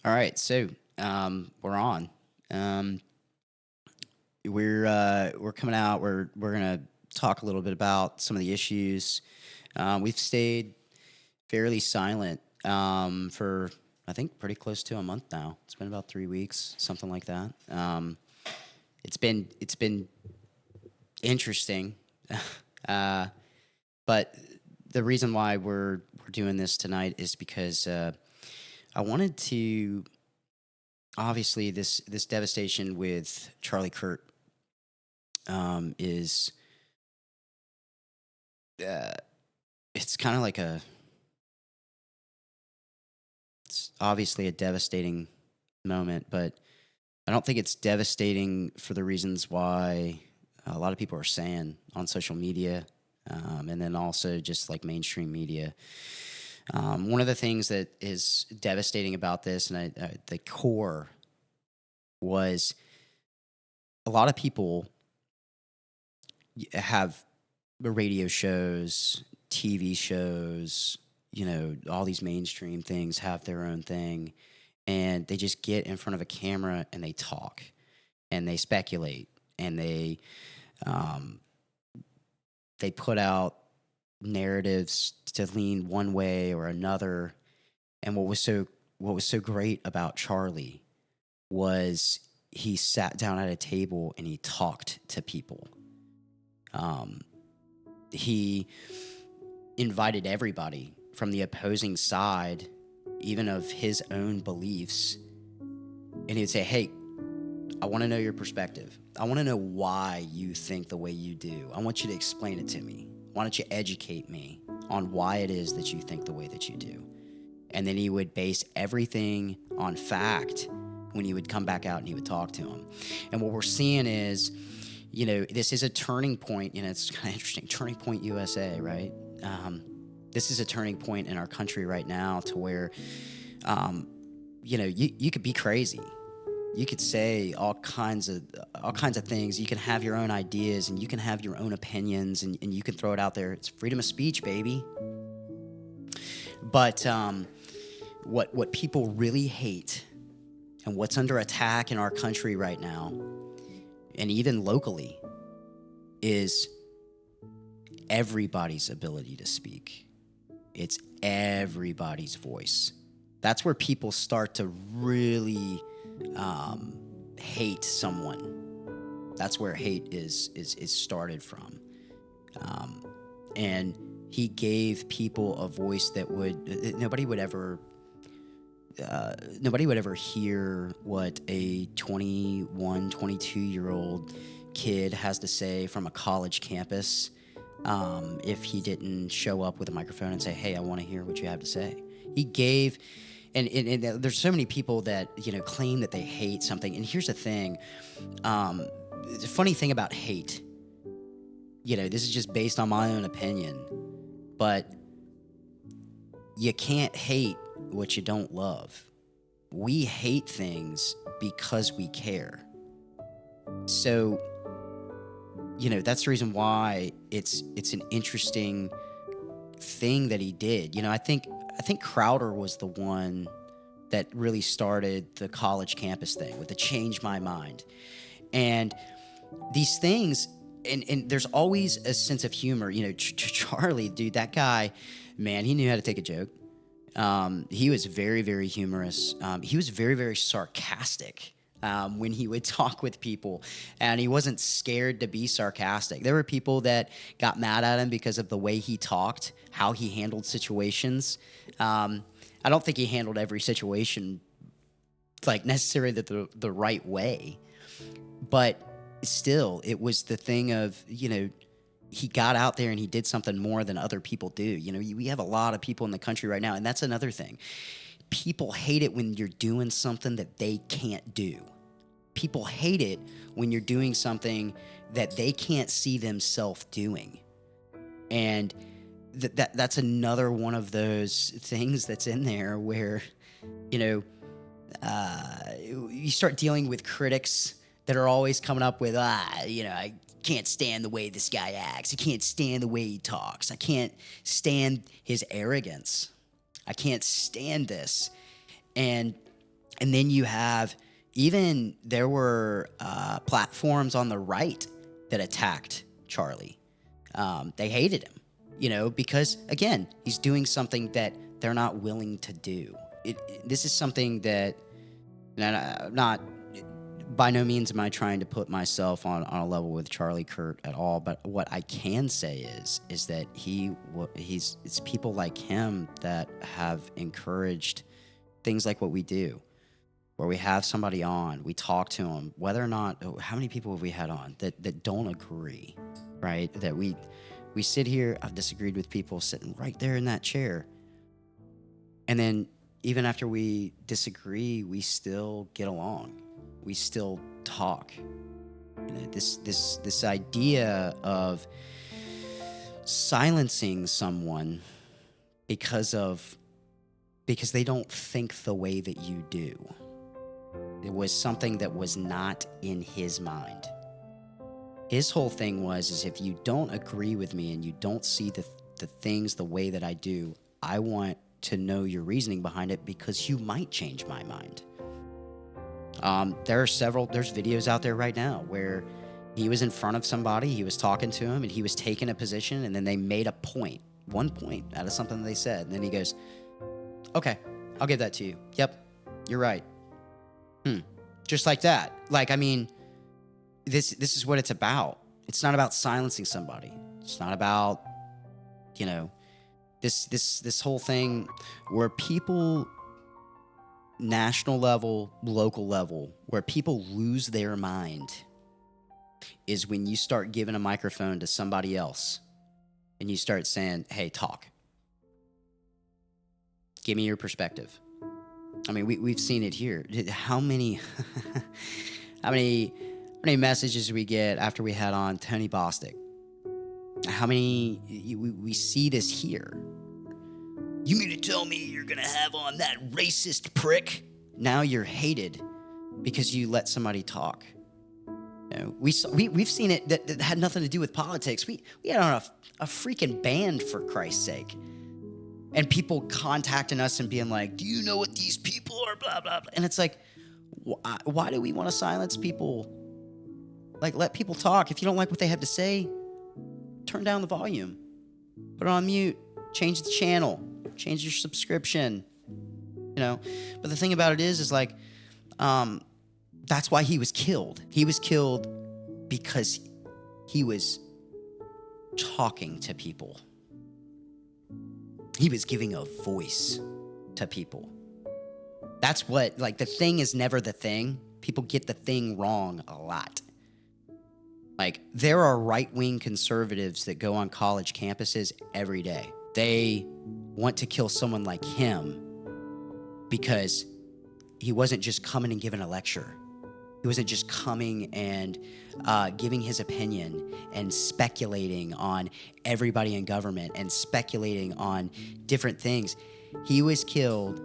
All right, so we're on. Um, we're coming out. We're gonna talk a little bit about some of the issues. We've stayed fairly silent for I think pretty close to a month now. It's been about 3 weeks, something like that. It's been interesting, uh, but the reason why we're doing this tonight is because I wanted to obviously this devastation with Charlie Kirk is uh, it's kind of like it's obviously a devastating moment, but I don't think it's devastating for the reasons why a lot of people are saying on social media, and then also just like mainstream media. One of the things that is devastating about this, and the core was a lot of people have radio shows, TV shows, all these mainstream things have their own thing. And they just get in front of a camera and they talk and they speculate and um, they put out narratives to lean one way or another. And what was so great about Charlie was he sat down at a table and he talked to people. Um, he invited everybody from the opposing side, even of his own beliefs, and he'd say, "Hey, I want to know your perspective. I want to know why you think the way you do. I want you to explain it to me. Why don't you educate me on why it is that you think the way that you do?" And then he would base everything on fact when he would come back out and he would talk to him. And what we're seeing is, this is a turning point. It's kind of interesting. Turning Point USA, right? This is a turning point in our country right now to where, you could be crazy. You could say all kinds of things. You can have your own ideas and you can have your own opinions and you can throw it out there. It's freedom of speech, baby. But what people really hate and what's under attack in our country right now, and even locally, is everybody's ability to speak. It's everybody's voice. That's where people start to really hate someone. That's where hate is started from. And he gave people a voice that nobody would ever hear what a 21, 22-year-old kid has to say from a college campus if he didn't show up with a microphone and say, "Hey, I want to hear what you have to say." He gave, and there's so many people that, claim that they hate something. And here's the thing. The funny thing about hate, this is just based on my own opinion, but you can't hate what you don't love. We hate things because we care. So, that's the reason why it's an interesting thing that he did. I think Crowder was the one that really started the college campus thing with the change my mind. And these things, and there's always a sense of humor. Charlie, dude, that guy, man, he knew how to take a joke. He was very, very humorous. He was very, very sarcastic when he would talk with people, and he wasn't scared to be sarcastic. There were people that got mad at him because of the way he talked, how he handled situations. I don't think he handled every situation like necessarily the right way, but still, it was the thing of, he got out there and he did something more than other people do. We have a lot of people in the country right now, and that's another thing. People hate it when you're doing something that they can't do. People hate it when you're doing something that they can't see themselves doing. And that's another one of those things that's in there where, you start dealing with critics that are always coming up with, I can't stand the way this guy acts. I can't stand the way he talks. I can't stand his arrogance. I can't stand this. And And then you have, even there were platforms on the right that attacked Charlie. They hated him, because, again, he's doing something that they're not willing to do. This is something that, and I'm not, by no means am I trying to put myself on a level with Charlie Kirk at all, but what I can say is that it's people like him that have encouraged things like what we do, where we have somebody on, we talk to them, whether or not, how many people have we had on that don't agree, right? That we sit here, I've disagreed with people sitting right there in that chair, and then even after we disagree, we still get along. We still talk. This idea of silencing someone because they don't think the way that you do. It was something that was not in his mind. His whole thing is if you don't agree with me and you don't see the things the way that I do, I want to know your reasoning behind it, because you might change my mind. There's videos out there right now where he was in front of somebody, he was talking to him, and he was taking a position, and then they made one point out of something they said, and then he goes, okay, I'll give that to you. Yep, you're right. Just like that. This is what it's about. It's not about silencing somebody. It's not about, this whole thing where people, national level, local level, where people lose their mind is when you start giving a microphone to somebody else and you start saying, hey, talk. Give me your perspective. We've seen it here. How many messages we get after we had on Tony Bostic? How many we see this here? You mean to tell me you're going to have on that racist prick? Now you're hated because you let somebody talk. We've seen it that had nothing to do with politics. We had on a freaking band, for Christ's sake. And people contacting us and being like, do you know what these people are, blah, blah, blah. And it's like, why do we want to silence people? Let people talk. If you don't like what they have to say, turn down the volume. Put it on mute. Change the channel. Change your subscription. But the thing about it is that's why he was killed. He was killed because he was talking to people. He was giving a voice to people. That's what, the thing is never the thing. People get the thing wrong a lot. There are right-wing conservatives that go on college campuses every day. They want to kill someone like him because he wasn't just coming and giving a lecture. He wasn't just coming and giving his opinion and speculating on everybody in government and speculating on different things. He was killed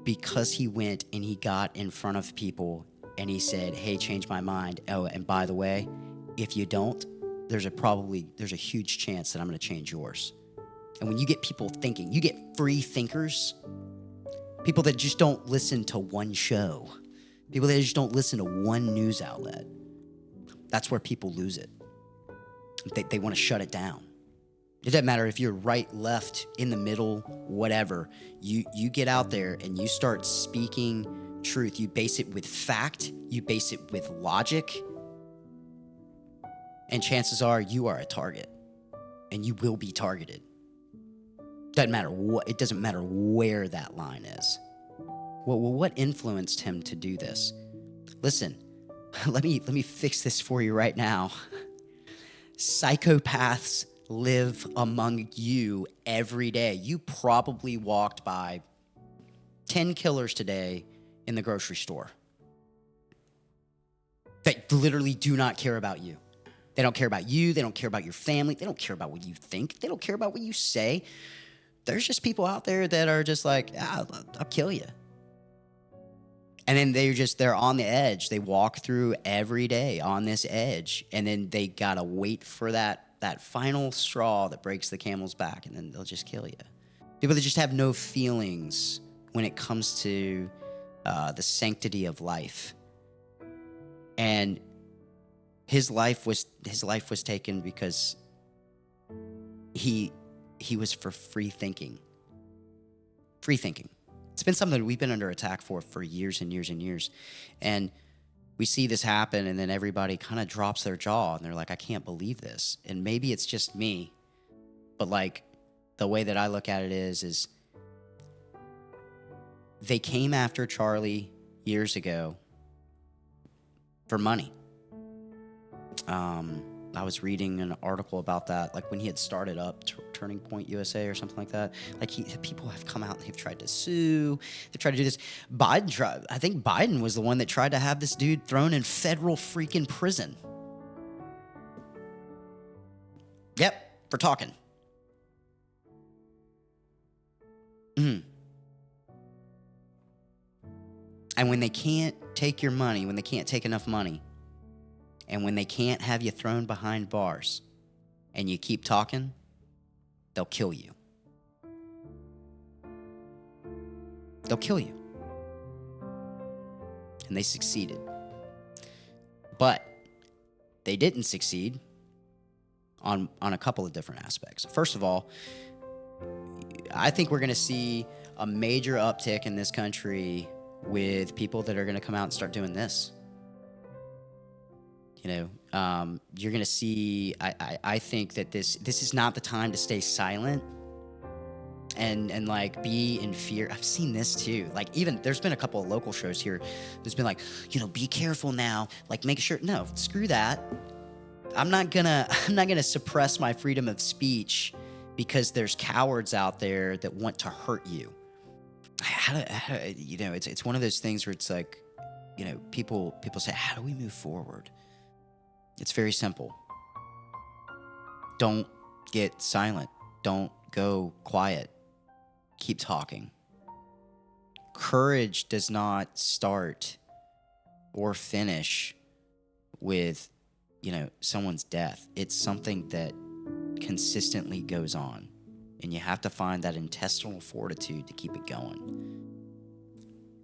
because he went and he got in front of people and he said, hey, change my mind. Oh, and by the way, if you don't, there's a huge chance that I'm going to change yours. And when you get people thinking, you get free thinkers, people that just don't listen to one show, people that just don't listen to one news outlet. That's where people lose it. They want to shut it down. It doesn't matter if you're right, left, in the middle, whatever. You get out there and you start speaking truth. You base it with fact. You base it with logic. And chances are you are a target. And you will be targeted. It doesn't matter where that line is. Well, what influenced him to do this? Listen, let me fix this for you right now. Psychopaths live among you every day. You probably walked by 10 killers today in the grocery store that literally do not care about you. They don't care about you. They don't care about your family. They don't care about what you think. They don't care about what you say. There's just people out there that are just like, I'll kill you. And then they're on the edge. They walk through every day on this edge. And then they got to wait for that final straw that breaks the camel's back. And then they'll just kill you. People that just have no feelings when it comes to the sanctity of life. And his life was taken because he was for free thinking. Free thinking. It's been something that we've been under attack for years and years and years. And we see this happen, and then everybody kind of drops their jaw, and they're like, I can't believe this. And maybe it's just me, but like the way that I look at it is they came after Charlie years ago for money. I was reading an article about that, like when he had started up Turning Point USA or something like that. Like people have come out and they've tried to sue. They've tried to do this. I think Biden was the one that tried to have this dude thrown in federal freaking prison. Yep, for talking. And when they can't take your money, when they can't take enough money, and when they can't have you thrown behind bars and you keep talking, they'll kill you. They'll kill you. And they succeeded. But they didn't succeed on a couple of different aspects. First of all, I think we're going to see a major uptick in this country with people that are going to come out and start doing this. You know, you're going to see, I think that this is not the time to stay silent and like be in fear. I've seen this too. Like even there's been a couple of local shows here. There's been like, you know, be careful now. Like make sure, no, screw that. I'm not gonna suppress my freedom of speech because there's cowards out there that want to hurt you. You know, it's one of those things where it's like, you know, people say, how do we move forward? It's very simple. Don't get silent. Don't go quiet. Keep talking. Courage does not start or finish with, you know, someone's death. It's something that consistently goes on. And you have to find that intestinal fortitude to keep it going.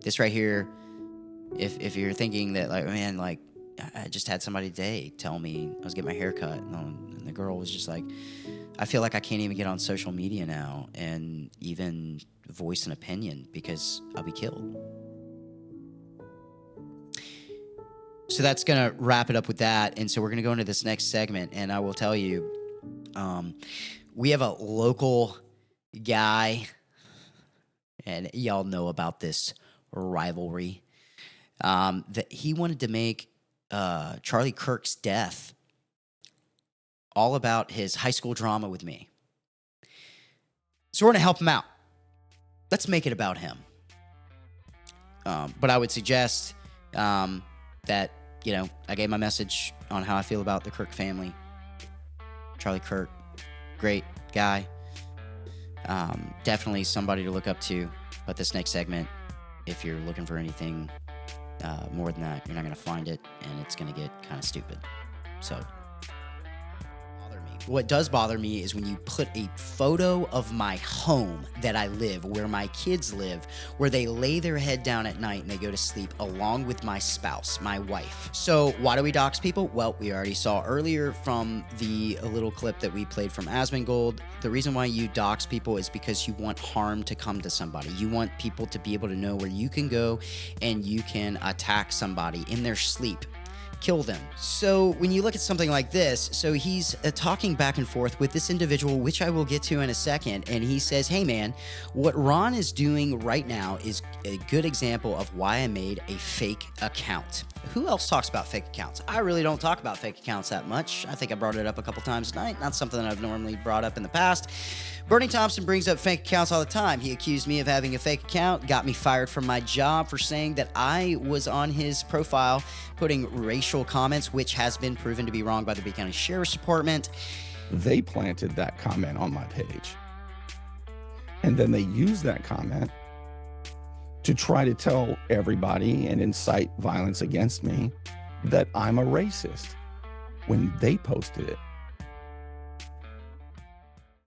This right here, if you're thinking that, like, man, like, I just had somebody today tell me I was getting my hair cut, and the girl was just like, I feel like I can't even get on social media now and even voice an opinion because I'll be killed. So that's going to wrap it up with that. And so we're going to go into this next segment, and I will tell you, we have a local guy, and y'all know about this rivalry, that he wanted to make Charlie Kirk's death all about his high school drama with me. So we're going to help him out. Let's make it about him. But I would suggest that, you know, I gave my message on how I feel about the Kirk family. Charlie Kirk, great guy. Definitely somebody to look up to. But this next segment, if you're looking for anything more than that, you're not going to find it, and it's going to get kind of stupid. So, what does bother me is when you put a photo of my home that I live, where my kids live, where they lay their head down at night and they go to sleep along with my spouse, my wife. So why do we dox people? Well, we already saw earlier from the little clip that we played from Asmongold. The reason why you dox people is because you want harm to come to somebody. You want people to be able to know where you can go and you can attack somebody in their sleep. Kill them. So when you look at something like this, so he's talking back and forth with this individual, which I will get to in a second, and he says, hey man, what Ron is doing right now is a good example of why I made a fake account. Who else talks about fake accounts? I really don't talk about fake accounts that much. I think I brought it up a couple times tonight, not something that I've normally brought up in the past. Bernie Thompson brings up fake accounts all the time. He accused me of having a fake account, got me fired from my job for saying that I was on his profile putting racial comments, which has been proven to be wrong by the Bay County Sheriff's Department. They planted that comment on my page. And then they used that comment to try to tell everybody and incite violence against me that I'm a racist when they posted it.